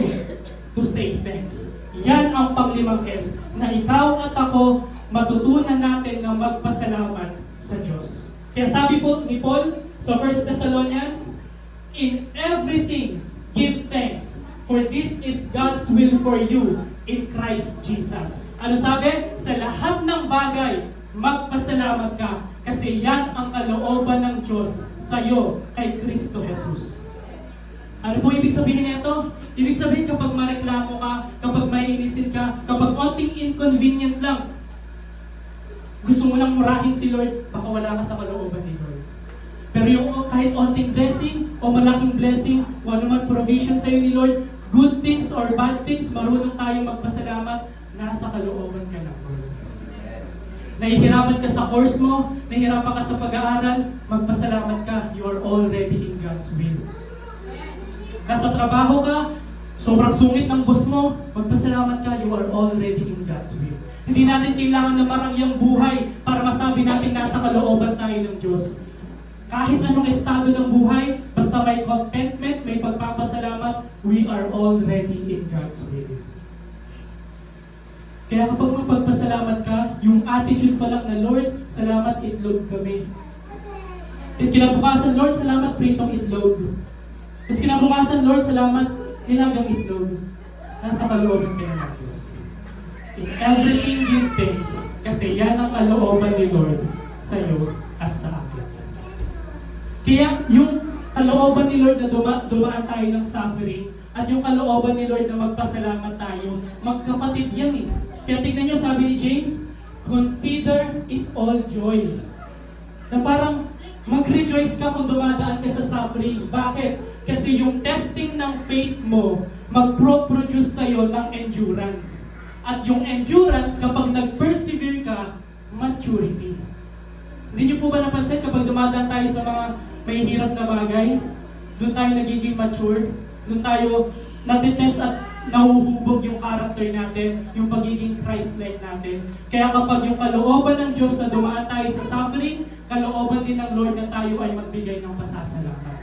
to say thanks. Yan ang panglimang S na ikaw at ako matutunan natin na magpasalamat sa Diyos. Kaya sabi po ni Paul sa 1 Thessalonians, in everything, give thanks, for this is God's will for you in Christ Jesus. Ano sabi? Sa lahat ng bagay, magpasalamat ka kasi yan ang kalooban ng Diyos sa iyo kay Kristo Jesus. Ano po ibig sabihin nito? Ibig sabihin kapag mareklamo ka, kapag mainisin ka, kapag onting inconvenient lang, gusto mo lang murahin si Lord, baka wala ka sa kalooban ni Lord. Pero yung kahit onting blessing o malaking blessing o anuman provision sa iyo ni Lord, good things or bad things, marunong tayong magpasalamat, nasa kalooban ka na Lord. Nahihirapan ka sa course mo, nahihirapan ka sa pag-aaral, magpasalamat ka, you are already in God's will. Nasa trabaho ka, sobrang sungit ng boss mo, magpasalamat ka, you are already in God's will. Hindi natin kailangan na marangyang buhay para masabi natin nasa kalooban tayo ng Diyos. Kahit anong estado ng buhay, basta may contentment, may pagpapasalamat, we are already in God's will. Kaya kapag magpagpasalamat ka, yung attitude pa lang na, Lord, salamat itlog kami. At kinabukasan, Lord, salamat pritong itlog. Tapos kinabukasan, Lord, salamat nilagang itlog. Nasa kalooban kayo ng Diyos. In everything give thanks, kasi yan ang kalooban ni Lord sa iyo at sa akin. Kaya yung kalooban ni Lord na dumaan tayo ng suffering at yung kalooban ni Lord na magpasalamat tayo, magkapatid yan eh. Kaya tignan nyo, sabi ni James, consider it all joy. Na parang mag-rejoice ka kung dumadaan ka sa suffering. Bakit? Kasi yung testing ng faith mo, mag-produce sa'yo ng endurance. At yung endurance, kapag nag-persevere ka, maturity. Hindi niyo po ba napansin kapag dumadaan tayo sa mga may hirap na bagay, doon tayo nagiging mature, doon tayo natitest at nahuhubog yung character natin, yung pagiging Christ-like natin. Kaya kapag yung kalooban ng Diyos na dumaan tayo sa suffering, kalooban din ng Lord na tayo ay magbigay ng pasasalamat.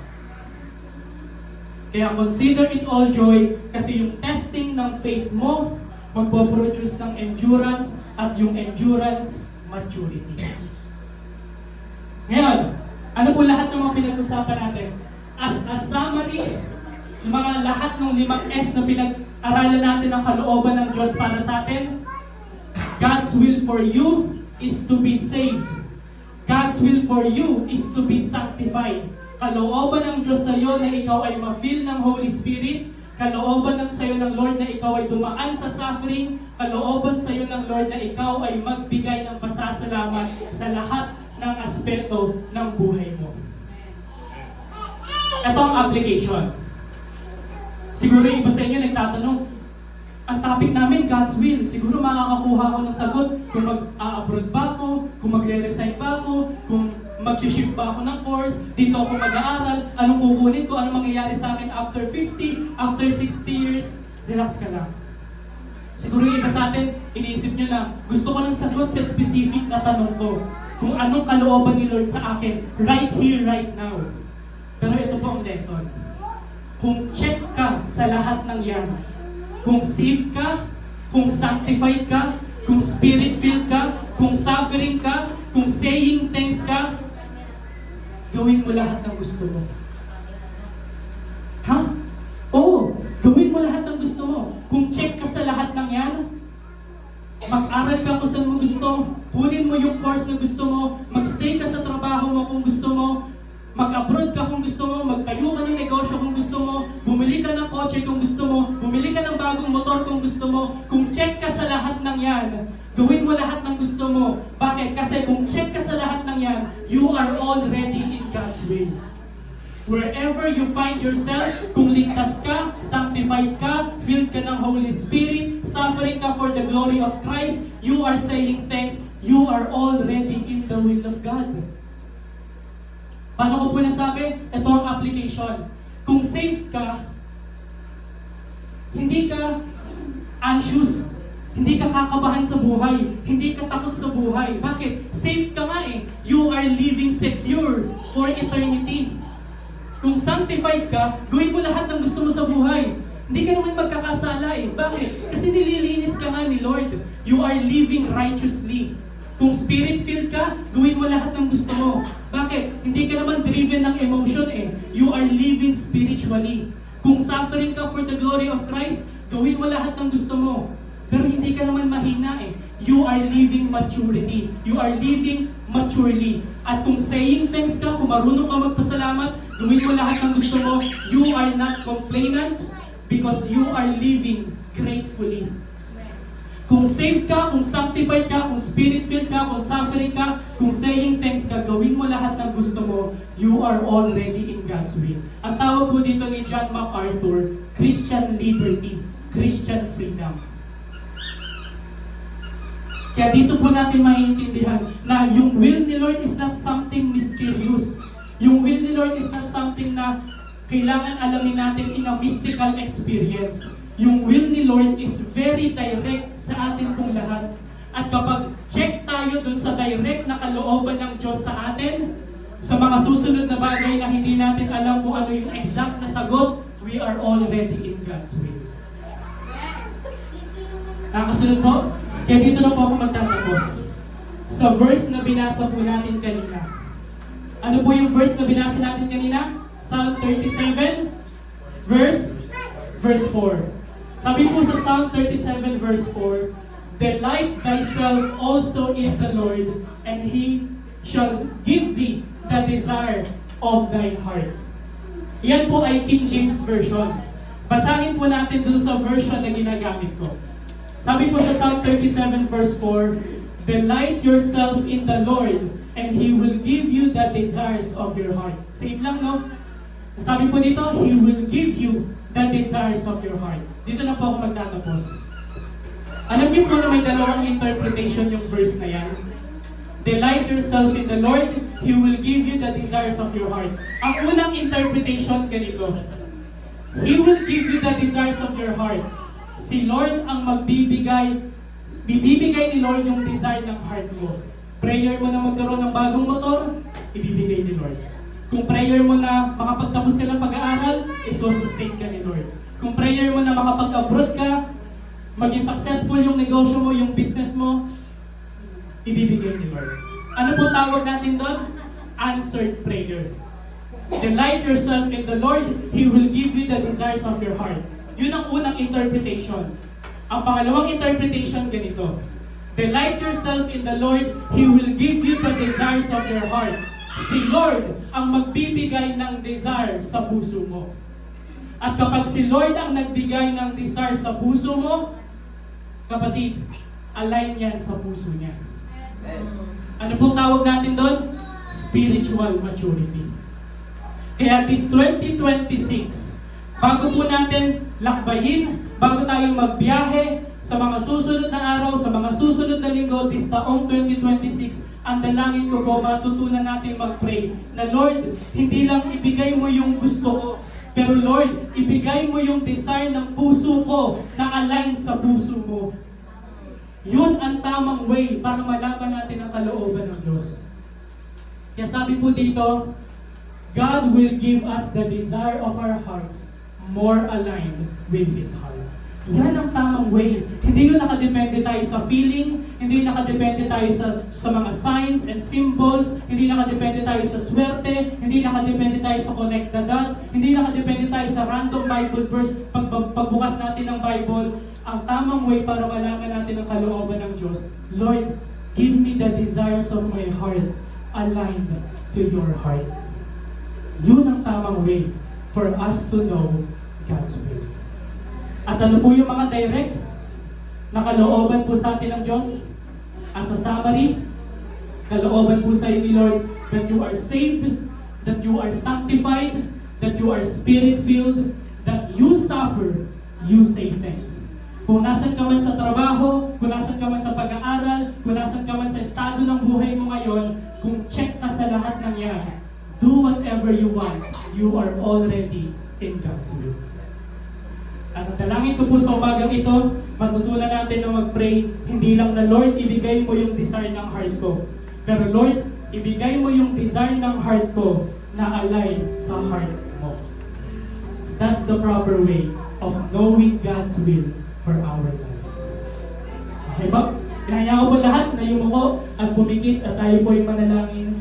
Kaya consider it all joy kasi yung testing ng faith mo magpo-produce ng endurance at yung endurance, maturity. Ngayon, ano po lahat ng mga pinag-usapan natin? As a summary, yung mga lahat ng 5 S na pinag-aralan natin ng kalooban ng Diyos para sa atin, God's will for you is to be saved. God's will for you is to be sanctified. Kalooban ng Diyos sa iyo na ikaw ay ma-fill ng Holy Spirit. Kalooban ng sa iyo ng Lord na ikaw ay dumaan sa suffering. Kalooban sa iyo ng Lord na ikaw ay magbigay ng pasasalamat sa lahat ng aspeto ng buhay mo. Ito ang application. Siguro yung iba sa inyo nagtatanong, ang topic namin, God's will. Siguro makakakuha ko ng sagot kung mag-a-abroad ba ako, kung magre-resign ba ako, kung mag-shift ba ako ng course, dito ako mag-aaral, anong kukunin ko, anong mangyayari sa akin after 50, after 60 years. Relax ka lang. Siguro yung iba sa atin, iniisip nyo na, gusto ko ng sagot sa specific na tanong ko. Kung anong kalooban ni Lord sa akin, right here, right now. Pero ito po ang lesson. Kung check ka sa lahat ng yan, kung safe ka, kung sanctified ka, kung spirit-filled ka, kung suffering ka, kung saying thanks ka, gawin mo lahat ng gusto mo. Ha? Oo, gawin mo lahat ng gusto mo. Kung check ka sa lahat ng yan, mag-aral ka kung saan mo gusto, kunin mo yung course na gusto mo, mag-stay ka sa trabaho mo kung gusto mo, mag-abroad ka kung gusto mo, magtayo ka ng negosyo kung gusto mo, bumili ka ng kotse kung gusto mo, bumili ka ng bagong motor kung gusto mo, kung check ka sa lahat ng yan, gawin mo lahat ng gusto mo. Bakit? Kasi kung check ka sa lahat ng yan, you are already in God's will. Wherever you find yourself, kung ligtas ka, sanctified ka, filled ka ng Holy Spirit, suffering ka for the glory of Christ, you are saying thanks, you are already in the will of God. Paano ko po nasabi? Ito ang application. Kung safe ka, hindi ka anxious, hindi ka kakabahan sa buhay, hindi ka takot sa buhay. Bakit? Safe ka nga eh. You are living secure for eternity. Kung sanctified ka, gawin mo lahat ng gusto mo sa buhay. Hindi ka naman magkakasala eh. Bakit? Kasi nililinis ka nga ni Lord. You are living righteously. Kung spirit-filled ka, gawin mo lahat ng gusto mo. Bakit? Hindi ka naman driven ng emotion eh. You are living spiritually. Kung suffering ka for the glory of Christ, gawin mo lahat ng gusto mo. Pero hindi ka naman mahina eh. You are living maturity. You are living maturely. At kung saying thanks ka, kung marunong ka magpasalamat, gawin mo lahat ng gusto mo, you are not complainant because you are living gratefully. Kung saved ka, kung sanctified ka, kung spirit-filled ka, kung suffering ka, kung saying thanks ka, gawin mo lahat ng gusto mo, you are already in God's will. Ang tawag po dito ni John MacArthur, Christian liberty, Christian freedom. Kaya dito po natin maiintindihan na yung will ni Lord is not something mysterious. Yung will ni Lord is not something na kailangan alamin natin in a mystical experience. Yung will ni Lord is very direct sa atin pong lahat. At kapag check tayo dun sa direct na kalooban ng Diyos sa atin, sa mga susunod na bagay na hindi natin alam kung ano yung exact na sagot, we are already in God's will. Nakasunod po? Kaya dito na po ako magtatapos. Sa verse na binasa po natin kanina. Ano po yung verse na binasa natin kanina? Psalm 37, verse 4. Sabi po sa Psalm 37, verse 4, delight thyself also in the Lord, and He shall give thee the desire of thy heart. Yan po ay King James Version. Basahin po natin dun sa version na ginagamit ko. Sabi po sa Psalm 37 verse 4, delight yourself in the Lord, and He will give you the desires of your heart. Same lang, no? Sabi po dito, He will give you the desires of your heart. Dito na po ako magtatapos. Alam niyo po na may dalawang interpretation yung verse na yan. Delight yourself in the Lord, He will give you the desires of your heart. Ang unang interpretation ganito, He will give you the desires of your heart. Si Lord ang magbibigay Bibibigay ni Lord yung desire ng heart mo. Prayer mo na magkaroon ng bagong motor, ibibigay ni Lord. Kung prayer mo na makapagtapos ka ng pag-aaral, isosustain ka ni Lord. Kung prayer mo na makapag-abroad ka, maging successful yung negosyo mo, yung business mo, ibibigay ni Lord. Ano po tawag natin doon? Answered prayer. Delight yourself in the Lord, He will give you the desires of your heart. Yun ang unang interpretation. Ang pangalawang interpretation ganito. Delight yourself in the Lord, He will give you the desires of your heart. Si Lord ang magbibigay ng desire sa puso mo. At kapag si Lord ang nagbigay ng desire sa puso mo, kapatid, align yan sa puso niya. Ano pong tawag natin doon? Spiritual maturity. Kaya this 2026, bago po natin lakbayin, bago tayo magbiyahe sa mga susunod na araw, sa mga susunod na linggo, this taong 2026, ang dalangin ko po, matutunan natin mag-pray na Lord, hindi lang ibigay mo yung gusto ko, pero Lord, ibigay mo yung desire ng puso ko na align sa puso mo. Yun ang tamang way para malaman natin ang kalooban ng Diyos. Kaya sabi po dito, God will give us the desire of our hearts more aligned with His heart. Yan ang tamang way. Hindi yun nakadepende tayo sa feeling, hindi nakadepende tayo sa mga signs and symbols, hindi nakadepende tayo sa swerte, hindi nakadepende tayo sa connect the dots, hindi nakadepende tayo sa random Bible verse. Pagbukas natin ng Bible, ang tamang way para malaman natin ang kalooban ng Diyos, Lord, give me the desires of my heart aligned to your heart. Yun ang tamang way for us to know God's will. At ano po yung mga direct na kalooban po sa atin ng Diyos? As a summary, kalooban po sa iyo ni Lord that you are saved, that you are sanctified, that you are spirit-filled, that you suffer, you say thanks. Kung nasan ka man sa trabaho, kung nasan ka man sa pag-aaral, kung nasan ka man sa estado ng buhay mo ngayon, kung check ka sa lahat ng yan, do whatever you want. You are already in God's will. At ang dalangin ko po sa umagang ito, matutunan natin na mag-pray, hindi lang na Lord, ibigay mo yung desire ng heart ko. Pero Lord, ibigay mo yung desire ng heart ko na align sa heart mo. That's the proper way of knowing God's will for our life. Okay ba? Kaya ko po lahat na yumuko at pumikit at tayo po ay manalangin.